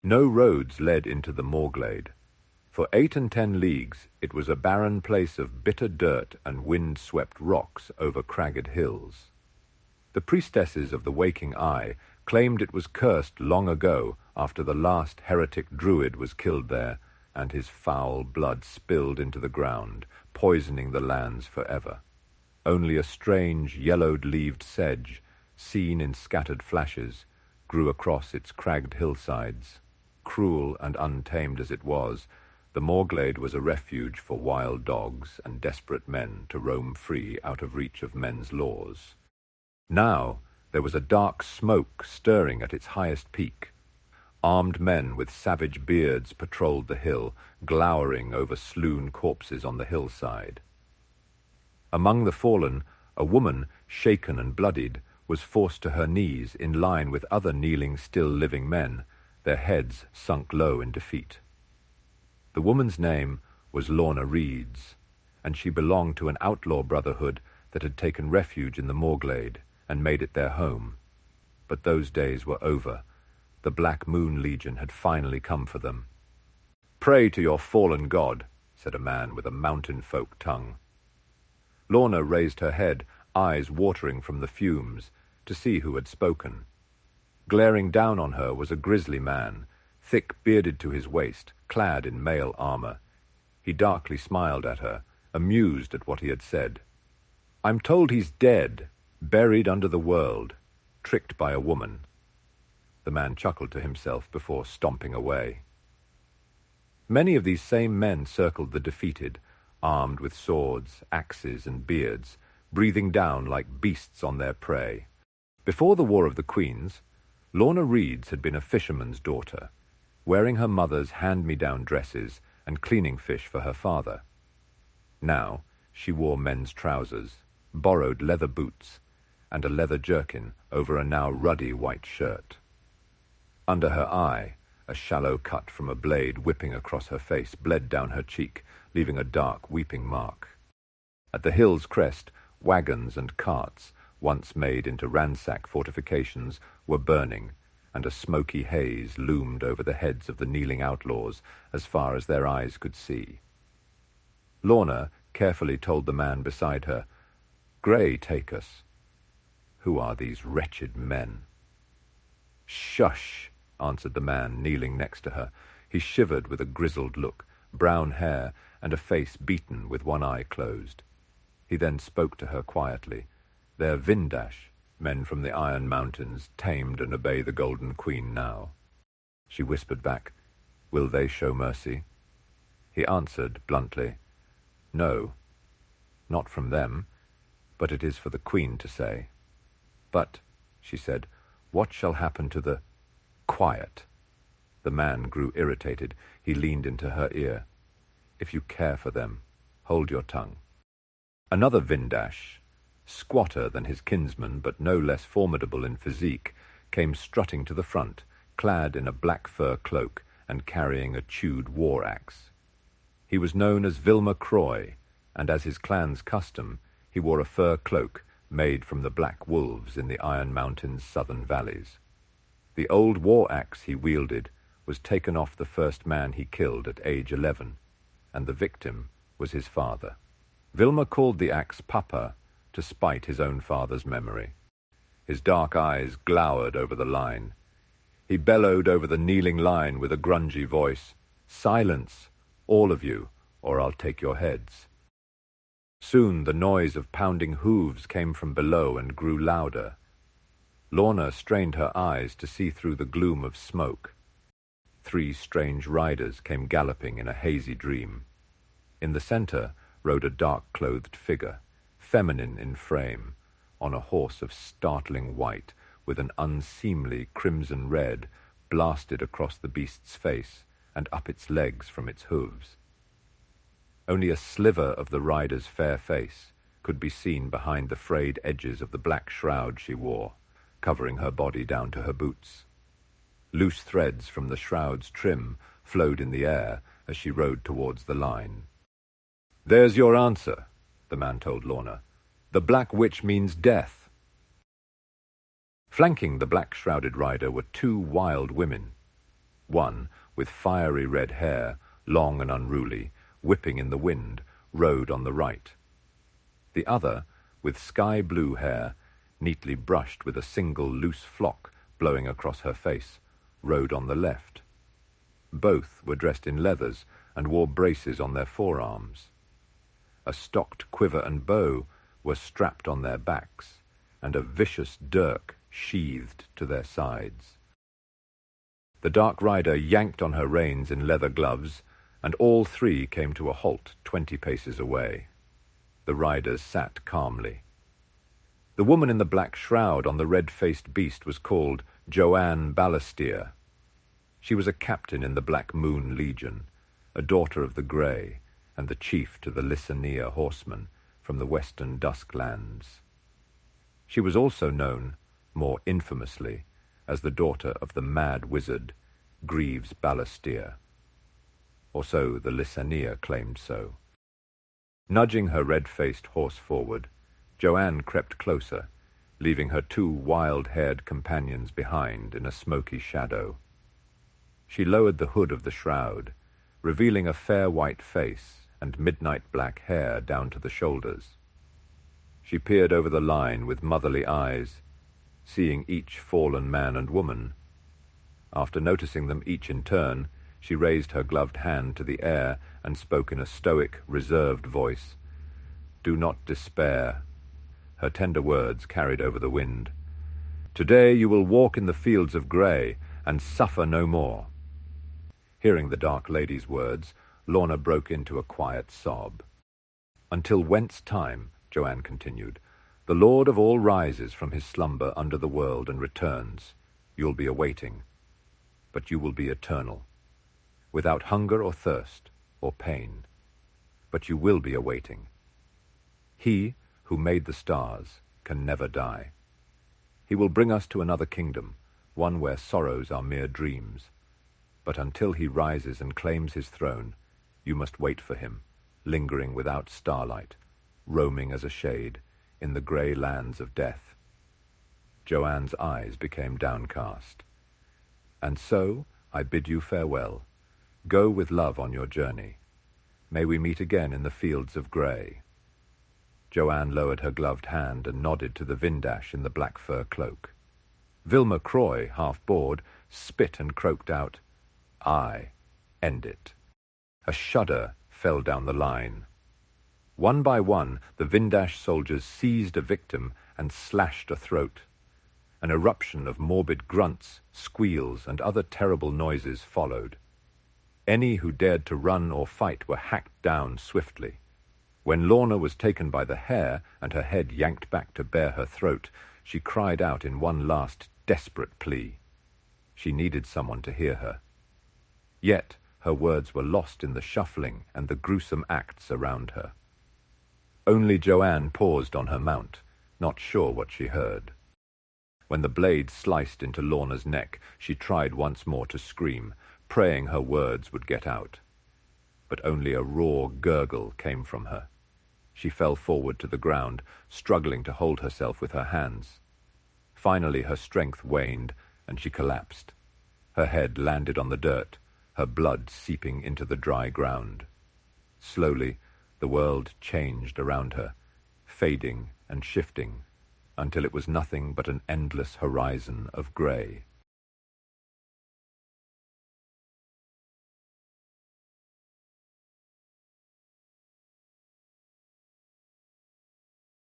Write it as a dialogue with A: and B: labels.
A: No roads led into the Moorglade. For 8 and 10 leagues it was a barren place of bitter dirt and wind-swept rocks over cragged hills. The priestesses of the Waking Eye claimed it was cursed long ago after the last heretic druid was killed there and his foul blood spilled into the ground, poisoning the lands forever. Only a strange yellowed-leaved sedge, seen in scattered flashes, grew across its cragged hillsides. Cruel and untamed as it was, the Moorglade was a refuge for wild dogs and desperate men to roam free out of reach of men's laws. Now there was a dark smoke stirring at its highest peak. Armed men with savage beards patrolled the hill, glowering over sloughed corpses on the hillside. Among the fallen, a woman, shaken and bloodied, was forced to her knees in line with other kneeling, still living men, their heads sunk low in defeat. The woman's name was Lorna Reeds, and she belonged to an outlaw brotherhood that had taken refuge in the Moorglade and made it their home. But those days were over. The Black Moon Legion had finally come for them. "Pray to your fallen god," said a man with a mountain folk tongue. Lorna raised her head, eyes watering from the fumes, to see who had spoken. Glaring down on her was a grisly man, thick-bearded to his waist, clad in mail armor. He darkly smiled at her, amused at what he had said. "I'm told he's dead, buried under the world, tricked by a woman." The man chuckled to himself before stomping away. Many of these same men circled the defeated, armed with swords, axes, and beards, breathing down like beasts on their prey. Before the War of the Queens, Lorna Reeds had been a fisherman's daughter, wearing her mother's hand-me-down dresses and cleaning fish for her father. Now she wore men's trousers, borrowed leather boots, and a leather jerkin over a now ruddy white shirt. Under her eye, a shallow cut from a blade whipping across her face bled down her cheek, leaving a dark weeping mark. At the hill's crest, wagons and carts, once made into ransack fortifications, were burning, and a smoky haze loomed over the heads of the kneeling outlaws as far as their eyes could see. Lorna carefully told the man beside her, "Grey take us." "Who are these wretched men?" "Shush," answered the man kneeling next to her. He shivered with a grizzled look, brown hair, and a face beaten with one eye closed. He then spoke to her quietly. "They're Vindash, men from the Iron Mountains, tamed and obey the Golden Queen now." She whispered back, "Will they show mercy?" He answered bluntly, "No, not from them, but it is for the Queen to say." "But," she said, "what shall happen to the—" "Quiet." The man grew irritated. He leaned into her ear. "If you care for them, hold your tongue." Another Vindash, squatter than his kinsman but no less formidable in physique, came strutting to the front, clad in a black fur cloak and carrying a chewed war-axe. He was known as Vilmer Croy, and as his clan's custom, he wore a fur cloak made from the black wolves in the Iron Mountains' southern valleys. The old war-axe he wielded was taken off the first man he killed at age 11, and the victim was his father. Vilmer called the axe Papa to spite his own father's memory. His dark eyes glowered over the line. He bellowed over the kneeling line with a grungy voice, "Silence, all of you, or I'll take your heads." Soon the noise of pounding hooves came from below and grew louder. Lorna strained her eyes to see through the gloom of smoke. 3 strange riders came galloping in a hazy dream. In the center rode a dark-clothed figure, feminine in frame, on a horse of startling white, with an unseemly crimson red blasted across the beast's face and up its legs from its hooves. Only a sliver of the rider's fair face could be seen behind the frayed edges of the black shroud she wore, covering her body down to her boots. Loose threads from the shroud's trim flowed in the air as she rode towards the line. "There's your answer," the man told Lorna. "The Black Witch means death." Flanking the black-shrouded rider were 2 wild women. One, with fiery red hair, long and unruly, whipping in the wind, rode on the right. The other, with sky-blue hair, neatly brushed with a single loose flock blowing across her face, rode on the left. Both were dressed in leathers and wore braces on their forearms. A stocked quiver and bow were strapped on their backs, and a vicious dirk sheathed to their sides. The dark rider yanked on her reins in leather gloves, and all three came to a halt 20 paces away. The riders sat calmly. The woman in the black shroud on the red-faced beast was called Joanne Balestier. She was a captain in the Black Moon Legion, a daughter of the Grey, and the chief to the Lysania horsemen from the western Dusklands. She was also known, more infamously, as the daughter of the mad wizard Greaves Balestier. Or so the Lysania claimed so. Nudging her red-faced horse forward, Joanne crept closer, leaving her two wild-haired companions behind in a smoky shadow. She lowered the hood of the shroud, revealing a fair white face and midnight black hair down to the shoulders. She peered over the line with motherly eyes, seeing each fallen man and woman. After noticing them each in turn, she raised her gloved hand to the air and spoke in a stoic, reserved voice. "Do not despair." Her tender words carried over the wind. "Today you will walk in the fields of grey and suffer no more." Hearing the Dark Lady's words, Lorna broke into a quiet sob. "Until whence time," Joanne continued, "the Lord of all rises from his slumber under the world and returns, you'll be awaiting. But you will be eternal, without hunger or thirst or pain. But you will be awaiting. He who made the stars can never die. He will bring us to another kingdom, one where sorrows are mere dreams. But until he rises and claims his throne, you must wait for him, lingering without starlight, roaming as a shade in the grey lands of death." Joanne's eyes became downcast. "And so I bid you farewell. Go with love on your journey. May we meet again in the fields of grey." Joanne lowered her gloved hand and nodded to the Vindash in the black fur cloak. Vilma Croy, half bored, spit and croaked out, "I end it." A shudder fell down the line. One by one, the Vindash soldiers seized a victim and slashed a throat. An eruption of morbid grunts, squeals, and other terrible noises followed. Any who dared to run or fight were hacked down swiftly. When Lorna was taken by the hair and her head yanked back to bare her throat, she cried out in one last desperate plea. She needed someone to hear her. Yet her words were lost in the shuffling and the gruesome acts around her. Only Joanne paused on her mount, not sure what she heard. When the blade sliced into Lorna's neck, she tried once more to scream, praying her words would get out. But only a raw gurgle came from her. She fell forward to the ground, struggling to hold herself with her hands. Finally her strength waned, and she collapsed. Her head landed on the dirt, her blood seeping into the dry ground. Slowly, the world changed around her, fading and shifting, until it was nothing but an endless horizon of grey.